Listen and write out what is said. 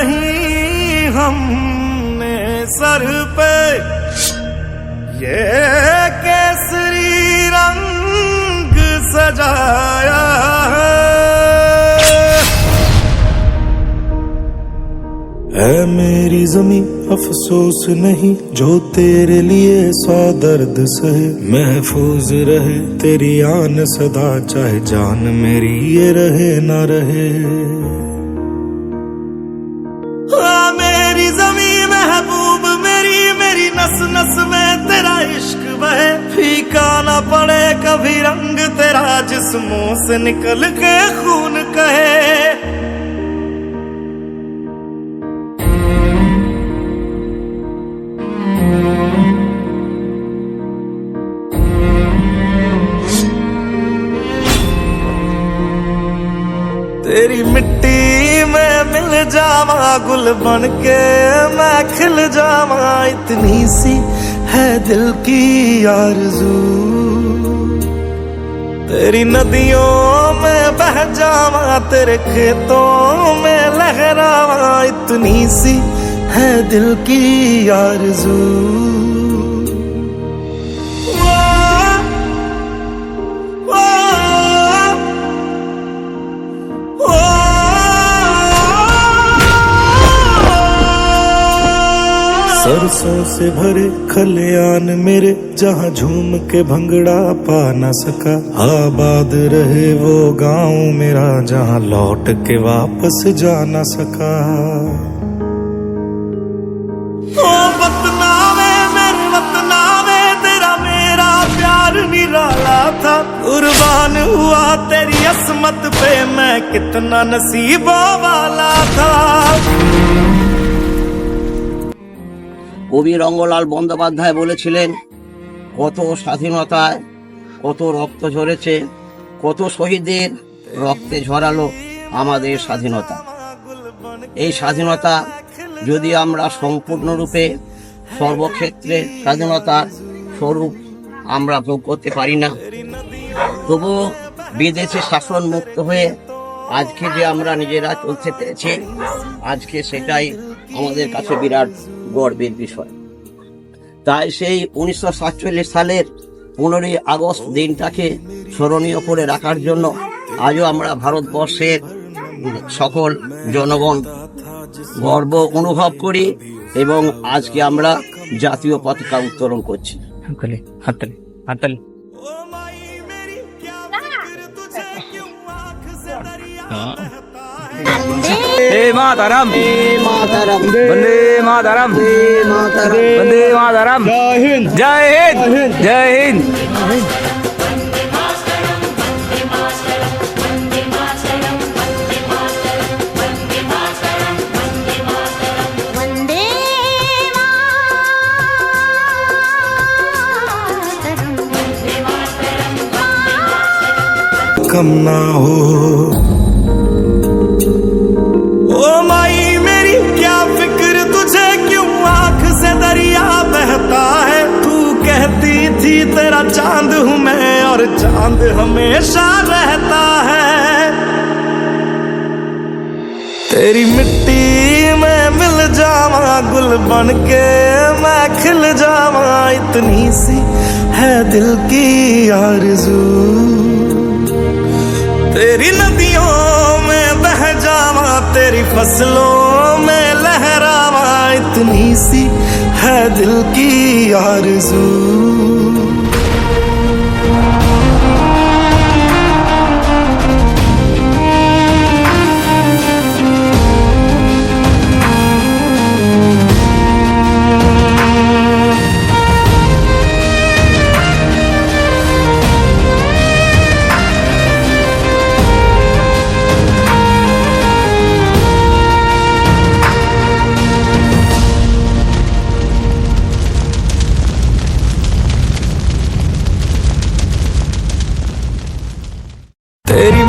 नहीं हमने सर पे ये केसरी रंग सजाया है मेरी ज़मीं अफसोस नहीं जो तेरे लिए 100 दर्द सहे महफूज रहे तेरी आन सदा चाहे जान मेरी ये रहे ना रहे मेरी ज़मीं महबूब मेरी नस नस में तेरा इश्क बहे फीका ना पड़े कभी रंग तेरा जिस्मों से निकल के खून कहे तेरी मिट्टी में मिल जावा गुल बन के मैं खिल जावा इतनी सी है दिल की आरज़ू तेरी नदियों में बह जावा तेरे खेतों में लहरावा इतनी सी है दिल की आरज़ू सरसों से भरे खलियान मेरे जहाँ झूम के भंगड़ा पा न सका आबाद रहे वो गांव मेरा जहाँ लौट के वापस जा न सका ओ वतना में मेरे वतना में तेरा मेरा प्यार निराला था कुर्बान हुआ तेरी असमत पे मैं कितना नसीबों वाला था কবি রঙ্গলাল বন্দ্যোপাধ্যায় বলেছিলেন কত স্বাধীনতায় কত রক্ত ঝরেছে কত শহীদের রক্তে ঝরালো আমাদের স্বাধীনতা এই স্বাধীনতা যদি আমরা সম্পূর্ণরূপে সর্বক্ষেত্রে স্বাধীনতার স্বরূপ আমরা ভোগ করতে পারি না তবু বিদেশি শাসন মুক্ত হয়ে আজকে যে আমরা নিজেরা চলতে পেরেছি আজকে সেটাই আমাদের কাছে বিরাট গর্বের বিষয় তাই সেই 1947 সালের 15ই আগস্ট দিনটাকে স্মরণীয় করে রাখার জন্য আজও আমরা ভারতবর্ষের সকল জনগণ গর্ব অনুভব করি এবং আজকে আমরা জাতীয় পতাকা উত্তোলন করছি হাততালি হাততালি हे मातरम वंदे मातरम वंदे मातरम जय हिंद जय हिंद जय हिंद कम ना हो ओ माई मेरी क्या फिक्र तुझे क्यों आंख से दरिया बहता है तू कहती थी तेरा चांद हूँ मैं और चांद हमेशा रहता है तेरी मिट्टी में मिल जावा गुल बन के मैं खिल जावा इतनी सी है दिल की आरज़ू तेरी नदियों में बह जावा तेरी फसलों में लहरावा इतनी सी है दिल की आरज़ू तेरी